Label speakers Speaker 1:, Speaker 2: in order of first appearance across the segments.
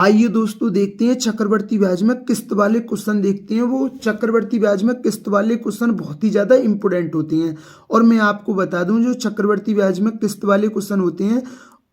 Speaker 1: आइए दोस्तों देखते हैं चक्रवर्ती ब्याज में किस्त वाले क्वेश्चन देखते हैं। वो चक्रवर्ती ब्याज में किस्त वाले क्वेश्चन बहुत ही ज़्यादा इंपॉर्टेंट होते हैं। और मैं आपको बता दूं जो चक्रवर्ती ब्याज में किस्त वाले क्वेश्चन होते हैं,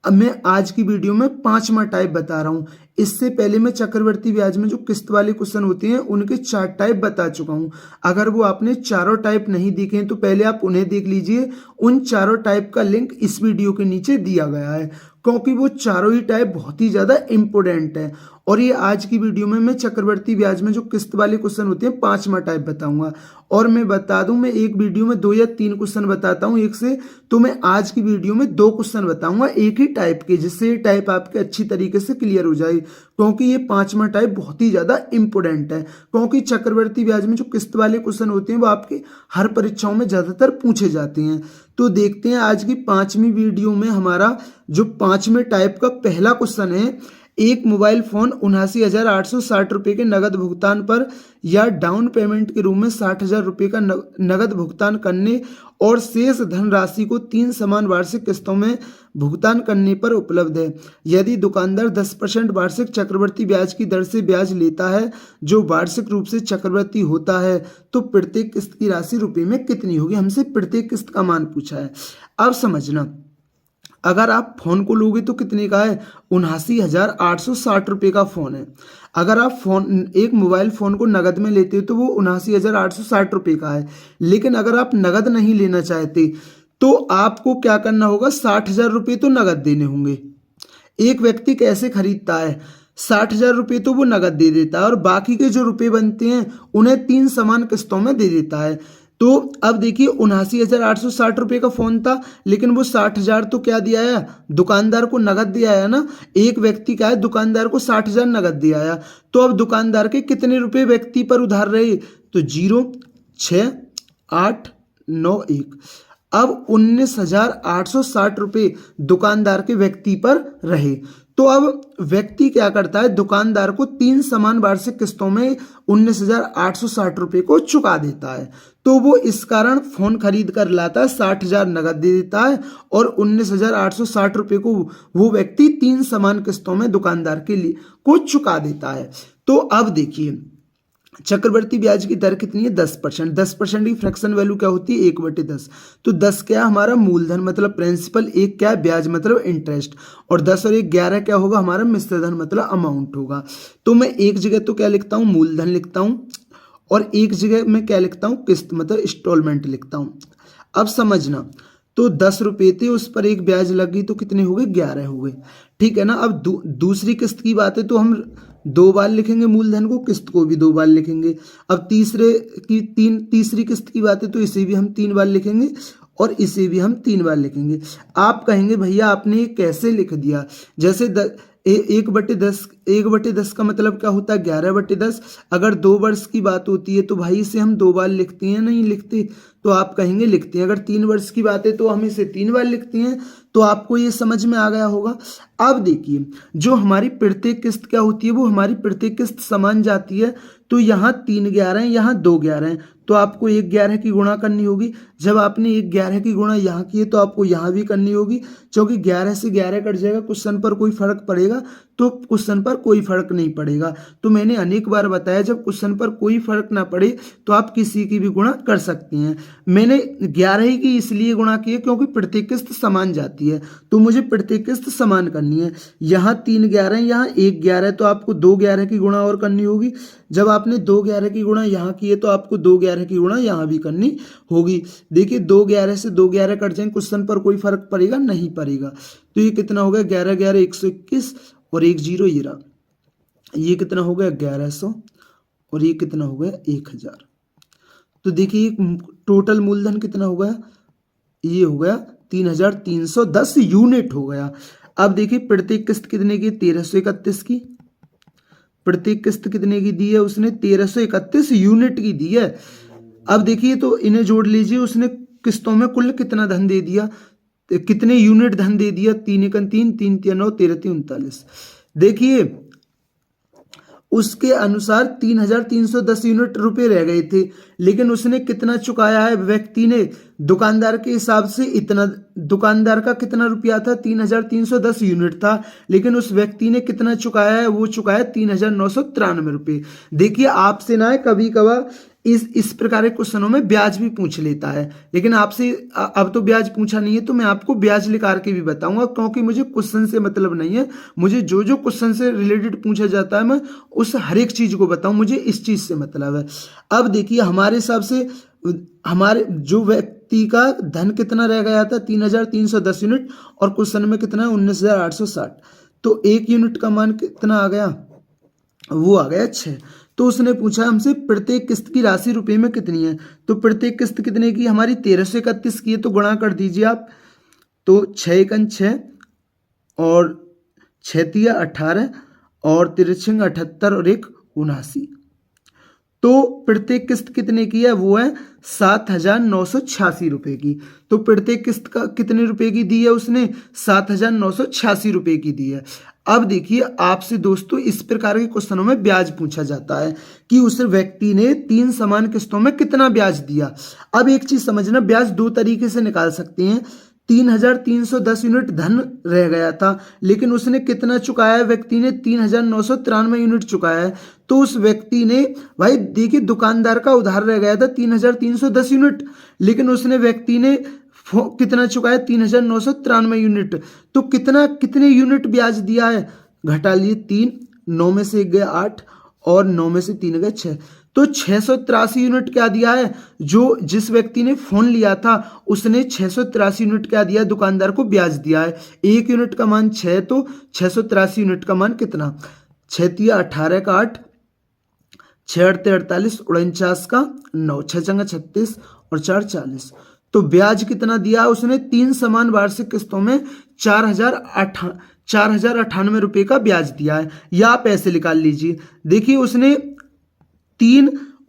Speaker 1: अब मैं आज की वीडियो में 5वां टाइप बता रहा हूं। इससे पहले मैं चक्रवर्ती ब्याज में जो किस्त वाले क्वेश्चन होते हैं उनके 4 टाइप बता चुका हूं। अगर वो आपने चारों टाइप नहीं देखे हैं तो पहले आप उन्हें देख लीजिए। उन चारों टाइप का लिंक इस वीडियो के नीचे दिया गया है, क्योंकि वो चारों ही टाइप बहुत ही ज़्यादा इंपॉर्टेंट है। और ये आज की वीडियो में मैं चक्रवर्ती ब्याज में जो किस्त वाले क्वेश्चन होते हैं 5वां टाइप बताऊंगा। और मैं बता दूं, मैं एक वीडियो में 2 या 3 क्वेश्चन बताता हूं एक से, तो मैं आज की वीडियो में 2 क्वेश्चन बताऊंगा एक ही टाइप के, जिससे ये टाइप आपके अच्छी तरीके से क्लियर हो जाए। क्योंकि ये 5वां टाइप बहुत ही ज़्यादा इंपॉर्टेंट है, क्योंकि चक्रवर्ती ब्याज में जो किस्त वाले क्वेश्चन होते हैं वो आपके हर परीक्षाओं में ज़्यादातर पूछे जाते हैं। तो देखते हैं आज की 5वीं वीडियो में हमारा जो 5वें टाइप का पहला क्वेश्चन है। एक मोबाइल फोन 79,860 रुपये के नगद भुगतान पर या डाउन पेमेंट के रूप में 60,000 रुपये का नगद भुगतान करने और शेष धनराशि को 3 समान वार्षिक किस्तों में भुगतान करने पर उपलब्ध है। यदि दुकानदार 10% वार्षिक चक्रवर्ती ब्याज की दर से ब्याज लेता है जो वार्षिक रूप से चक्रवर्ती होता है, तो प्रत्येक किस्त की राशि रुपये में कितनी होगी। हमसे प्रत्येक किस्त का मान पूछा है। अब समझना, अगर आप फोन को लोगे तो कितने का है, 79,860 रुपये का फोन है। अगर आप एक मोबाइल फोन को नगद में लेते हो तो वो 79,860 रुपये का है। लेकिन अगर आप नगद नहीं लेना चाहते तो आपको क्या करना होगा, 60,000 रुपये तो नगद देने होंगे। एक व्यक्ति कैसे खरीदता है, 60,000 रुपये तो वो नगद दे देता है और बाकी के जो रुपये बनते हैं उन्हें 3 समान किस्तों में दे देता है। तो अब देखिए 79,860 रुपये का फोन था, लेकिन वो 60,000 तो क्या दिया है, दुकानदार को नगद दिया है ना। एक व्यक्ति का है, दुकानदार को 60,000 नगद दिया है। तो अब दुकानदार के कितने रुपए व्यक्ति पर उधार रहे, तो 0, 6, 8, 9, 1। अब 19,860 रुपये दुकानदार के व्यक्ति पर रहे। तो अब व्यक्ति क्या करता है, दुकानदार को 3 समान वार्षिक किस्तों में 19,860 रुपये को चुका देता है। तो वो इस कारण फोन खरीद कर लाता है, 60,000 नगद दे देता है और 19,860 रुपये को वो व्यक्ति 3 समान किस्तों में दुकानदार के लिए को चुका देता है। तो अब देखिए चक्रवर्ती ब्याज की दर कितनी है, 10%। 10% की फ्रैक्शन वैल्यू क्या होती है, 1/10। तो 10 क्या है हमारा मूलधन मतलब प्रिंसिपल, 1 क्या है ब्याज मतलब इंटरेस्ट, और 10 और 1 11 क्या होगा हमारा मिश्रधन मतलब अमाउंट होगा। तो मैं एक जगह तो क्या लिखता हूँ, मूलधन लिखता हूँ, और एक जगह मैं क्या लिखता हूँ, किस्त मतलब इंस्टॉलमेंट लिखता हूँ। अब समझना, तो 10 रुपये थे, उस पर 1 ब्याज लगी तो कितने हो गए, 11 हो गए। ठीक है ना। अब दूसरी किस्त की बात है तो हम 2 बार लिखेंगे मूलधन को, किस्त को भी 2 बार लिखेंगे। अब तीसरी किस्त की बात है तो इसे भी हम 3 बार लिखेंगे और इसे भी हम 3 बार लिखेंगे। आप कहेंगे भैया आपने ये कैसे लिख दिया, जैसे 1/10 का मतलब क्या होता है, 11/10। अगर 2 वर्ष की बात होती है तो भाई इसे हम 2 बार लिखते हैं, नहीं लिखते, तो आप कहेंगे लिखते हैं। अगर 3 वर्ष की बात है तो हम इसे 3 बार लिखते हैं। तो आपको ये समझ में आ गया होगा। अब देखिए जो हमारी प्रत्येक किस्त क्या होती है, वो हमारी प्रत्येक किस्त समान जाती है। तो यहाँ 3 11 हैं, यहाँ 2 11 हैं, तो आपको 1 11 की गुणा करनी होगी। जब आपने 1 11 की गुणा यहाँ की है तो आपको यहाँ भी करनी होगी, क्योंकि 11 से 11 कट जाएगा। क्वेश्चन पर कोई फर्क पड़ेगा, तो क्वेश्चन पर कोई फर्क नहीं पड़ेगा। तो मैंने अनेक बार बताया, जब क्वेश्चन पर कोई फर्क ना पड़े तो आप किसी की भी गुणा कर सकते हैं। मैंने 11 ही की इसलिए गुणा की है क्योंकि प्रत्येक किस्त समान जाती है, तो मुझे प्रत्येक किस्त समान करनी है। यहाँ 3 11 यहाँ 1 11, तो आपको 2 11 की गुणा और करनी होगी। जब आपने 2 11 की गुणा यहाँ की है तो आपको 2 11 की गुणा यहाँ भी करनी होगी। देखिए 2 11 से 2 11 कट जाएंगे, क्वेश्चन पर कोई फर्क पड़ेगा नहीं पड़ेगा। तो ये कितना हो गया, 11 11 121 और 1 0 ये रहा। ये कितना हो गया, 1100, और ये कितना हो गया, 1000। तो देखिए टोटल मूलधन कितना हो गया, ये हो गया 3,310 यूनिट हो गया। अब देखिए प्रत्येक किस्त कितने की, 1331 की। प्रत्येक किस्त कितने की दी है उसने, 1331 यूनिट की दी है। अब देखिए तो इन्हें जोड़ लीजिए, उसने किस्तों में कुल कितना धन दे दिया, कितने यूनिट धन दे दिया, 3 1 3 3 3 9 13 3 39। देखिए उसके अनुसार 3,310 यूनिट रुपए रह गए थे, लेकिन उसने कितना चुकाया है व्यक्ति ने? दुकानदार के हिसाब से इतना, दुकानदार का कितना रुपया था? 3,310 यूनिट था, लेकिन उस व्यक्ति ने कितना चुकाया है? वो चुकाया 3,993 रुपये। देखिए आपसे ना कभी कभार इस प्रकार के क्वेश्चनों में ब्याज भी पूछ लेता है, लेकिन आपसे अब तो ब्याज पूछा नहीं है, तो मैं आपको ब्याज निकाल के भी बताऊंगा, क्योंकि मुझे क्वेश्चन से मतलब नहीं है। मुझे जो जो क्वेश्चन से रिलेटेड पूछा जाता है मैं उस हर एक चीज को बताऊं, मुझे इस चीज से मतलब है। अब देखिए हमारे हिसाब से हमारे जो व्यक्ति का धन कितना रह गया था? 3,310 यूनिट, और क्वेश्चन में कितना है? 19,860। तो एक यूनिट का मान कितना आ गया? वो आ गया 6। तो उसने पूछा हमसे प्रत्येक किस्त की राशि रुपए में कितनी है। तो प्रत्येक किस्त कितने की? हमारी 1331 की है, तो गुणा कर दीजिए आप। तो 6 एकन 6 और 6 तिया 18 और 3 78 और 1 79। तो प्रत्येक किस्त कितने की है? वो है 7,986 रुपए की। तो प्रत्येक किस्त का कितने रुपए की दी है उसने? 7,986 रुपए की दी है। अब देखिए आपसे दोस्तों इस प्रकार के क्वेश्चनों में ब्याज पूछा जाता है कि उस व्यक्ति ने 3 समान किस्तों में कितना ब्याज दिया। अब एक चीज समझना, ब्याज 2 तरीके से निकाल सकते हैं। 3,310 यूनिट धन रह गया था, लेकिन उसने कितना चुकाया है? व्यक्ति ने 3,993 यूनिट चुकाया है। तो उस व्यक्ति ने, भाई देखिए दुकानदार का उधार रह गया था 3,310 यूनिट, लेकिन उसने व्यक्ति ने कितना चुकाया? 3,993 यूनिट। तो कितने यूनिट ब्याज दिया है? घटा लिए 3, 9 में से 1 गया 8 और 9 में से 3 गए 6। तो 683 यूनिट क्या दिया है? जो जिस व्यक्ति ने फोन लिया था उसने 683 यूनिट क्या दिया? दुकानदार को ब्याज दिया है। एक यूनिट का मान 6, तो 683 यूनिट का मान कितना? 6 तिया 18 का 8, 6 अड़ते 48, 49 का 9, 6 चंगा 36 और 4 40। तो ब्याज कितना दिया उसने? 3 समान वार्षिक किस्तों में 4,098 रुपए का ब्याज दिया है। या आप ऐसे निकाल लीजिए, देखिए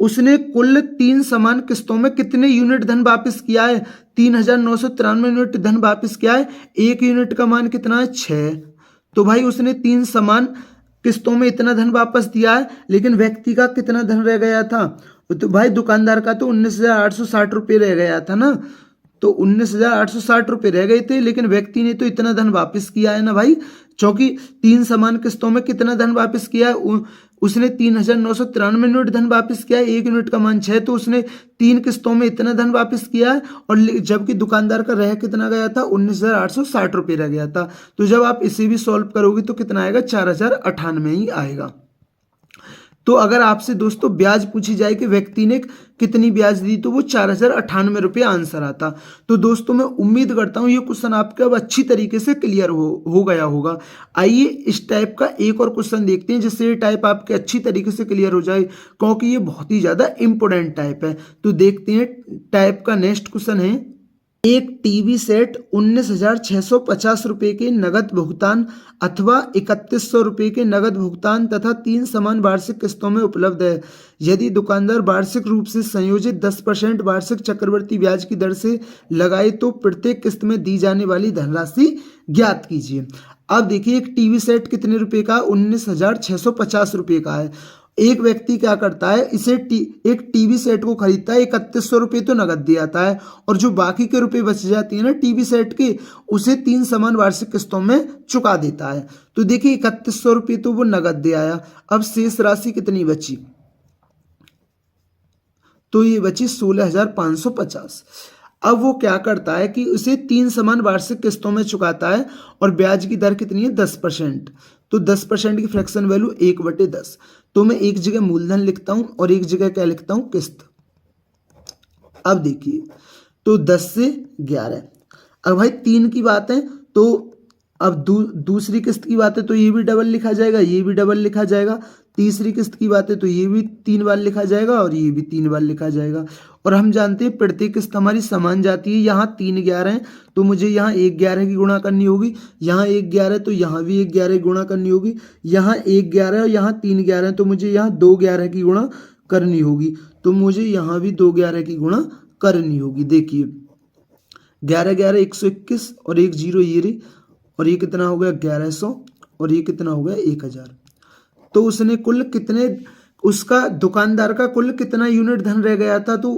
Speaker 1: उसने कुल 3 समान किस्तों में कितने यूनिट धन वापस किया है? 3,993 यूनिट धन वापस किया है। एक यूनिट का मान कितना है? 6। तो भाई उसने 3 समान किस्तों में इतना धन वापस दिया है, लेकिन व्यक्ति का कितना धन रह गया था? तो भाई दुकानदार का तो 19,860 रुपये रह गया था ना। तो 19,860 रुपये रह गए थे, लेकिन व्यक्ति ने तो इतना धन वापस किया है ना भाई, क्योंकि 3 समान किस्तों में कितना धन वापस किया है? उसने 3,993 यूनिट धन वापस किया है। एक यूनिट का मान 6, तो उसने 3 किस्तों में इतना धन वापस किया है, और जबकि दुकानदार का रह कितना गया था? 19,860 रुपये रह गया था। तो जब आप इसे भी सॉल्व करोगे तो कितना आएगा? 4,098 ही आएगा। तो अगर आपसे दोस्तों ब्याज पूछी जाए कि व्यक्ति ने कितनी ब्याज दी, तो वो 4,098 रुपये आंसर आता। तो दोस्तों मैं उम्मीद करता हूँ ये क्वेश्चन आपके अब अच्छी तरीके से क्लियर हो गया होगा। आइए इस टाइप का एक और क्वेश्चन देखते हैं, जिससे ये टाइप आपके अच्छी तरीके से क्लियर हो जाए, क्योंकि ये बहुत ही ज़्यादा इंपॉर्टेंट टाइप है। तो देखते हैं टाइप का नेक्स्ट क्वेश्चन है, एक टीवी सेट 19,650 रुपये के नगद भुगतान अथवा 3,100 रुपये के नगद भुगतान तथा 3 समान वार्षिक किस्तों में उपलब्ध है। यदि दुकानदार वार्षिक रूप से संयोजित 10% वार्षिक चक्रवर्ती ब्याज की दर से लगाए तो प्रत्येक किस्त में दी जाने वाली धनराशि ज्ञात कीजिए। अब देखिए एक टीवी सेट कितने रुपए का? 19,650 रुपये का है। एक व्यक्ति क्या करता है, एक टीवी सेट को खरीदता है, 3,100 रुपये तो नगद दे आता है, और जो बाकी के रुपए बच जाती है ना टीवी सेट के, उसे 3 समान वार्षिक किस्तों में चुका देता है। तो देखिए 3,100 रुपये तो वो नगद दे आया। अब शेष राशि कितनी बची? तो ये बची 16,550। अब वो क्या करता है कि उसे 3 समान वार्षिक किस्तों में चुकाता है, और ब्याज की दर कितनी है? 10%। तो 10% की फ्रैक्शन वैल्यू 1/10। तो मैं एक जगह मूलधन लिखता हूं और एक जगह क्या लिखता हूं? किस्त। अब देखिए तो 10 से 11। अब भाई 3 की बात है, तो अब दूसरी किस्त की बात है तो ये भी डबल लिखा जाएगा, ये भी डबल लिखा जाएगा। तीसरी किस्त की बात है तो ये भी 3 बार लिखा जाएगा और ये भी 3 बार लिखा जाएगा। और हम जानते हैं प्रत्येक किस्त हमारी समान जाती है। यहाँ 3 11 है तो मुझे यहाँ 1 11 की गुणा करनी होगी, यहाँ 1 11 तो यहाँ भी 1 11 की गुणा करनी होगी, यहाँ 1 11 और यहाँ 3 11 है तो मुझे यहाँ 2 11 की गुणा करनी होगी, तो मुझे यहाँ भी 2 11 की गुणा करनी होगी। देखिए 11 11 121 और 1 0 ये रही, और ये कितना हो गया? 1100, और ये कितना हो गया? 1000। तो उसने कुल कितने, उसका दुकानदार का कुल कितना यूनिट धन रह गया था, तो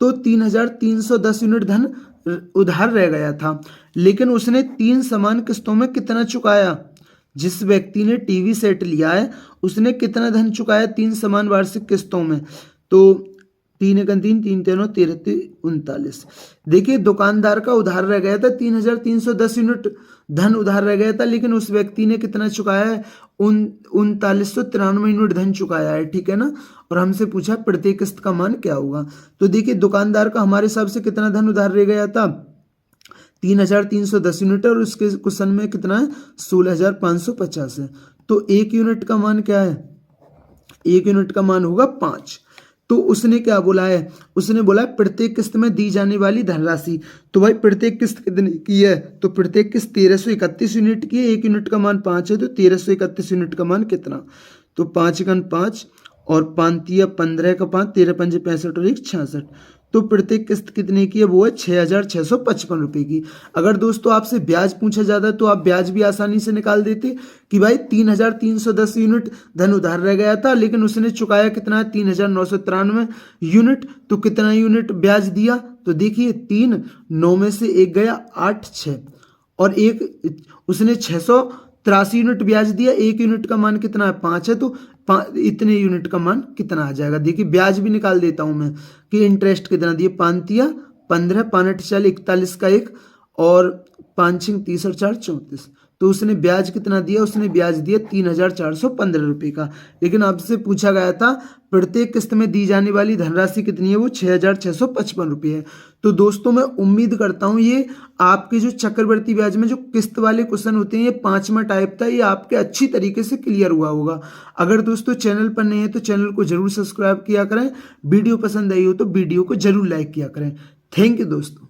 Speaker 1: 3,310 यूनिट धन उधार रह गया था। लेकिन उसने 3 समान किस्तों में कितना चुकाया, जिस व्यक्ति ने टीवी सेट लिया है उसने कितना धन चुकाया 3 समान वार्षिक किस्तों में, तो 3 एकम 3, 3 तेनो 13 देखिए दुकानदार का उधार रह गया था 3,310 यूनिट धन उधार रह गया था, लेकिन उस व्यक्ति ने कितना चुकाया है, 3993 यूनिट धन चुकाया है, ठीक है ना। और हमसे पूछा प्रत्येक किस्त का मान क्या होगा। तो देखिए दुकानदार का हमारे हिसाब से कितना धन उधार रह गया था, 3,310 यूनिट, और उसके क्वेश्चन में कितना है, 16,550 है। तो एक यूनिट का मान क्या है, एक यूनिट का मान होगा 5। तो उसने क्या बोला है, उसने बोला है प्रत्येक किस्त में दी जाने वाली धनराशि। तो भाई प्रत्येक किस्त कितनी की है, तो प्रत्येक किस्त 1331 यूनिट की है, एक यूनिट का मान 5 है, तो 1331 यूनिट का मान कितना, तो 5 एकम 5 और 5 15 का 5, 13 पंजे 65 और 1 66। तो प्रत्येक किस्त कितने की है, वो है 6,655 रुपये की। अगर दोस्तों आपसे ब्याज पूछा जाता तो आप ब्याज भी आसानी से निकाल देते कि भाई 3,310 यूनिट धन उधार रह गया था, लेकिन उसने चुकाया कितना है, 3,993 यूनिट, तो कितना यूनिट ब्याज दिया, तो देखिए 3, 9 में से 1 गया, 8, 6 और 1, उसने 683 यूनिट ब्याज दिया, एक यूनिट का मान कितना है, 5 है, तो इतने यूनिट का मान कितना आ जाएगा। देखिए ब्याज भी निकाल देता हूं मैं कि इंटरेस्ट कितना दिए, 5 15, 5 40 41 का 1 और 5 30 और 4 34। तो उसने ब्याज कितना दिया, उसने ब्याज दिया 3,415 रुपये का। लेकिन आपसे पूछा गया था प्रत्येक किस्त में दी जाने वाली धनराशि कितनी है, वो 6,655 रुपये है। तो दोस्तों मैं उम्मीद करता हूँ ये आपके जो चक्रवृद्धि ब्याज में जो किस्त वाले क्वेश्चन होते हैं, ये 5वां टाइप था, ये आपके अच्छी तरीके से क्लियर हुआ होगा। अगर दोस्तों चैनल पर नए हैं तो चैनल को जरूर सब्सक्राइब किया करें, वीडियो पसंद आई हो तो वीडियो को जरूर लाइक किया करें। थैंक यू दोस्तों।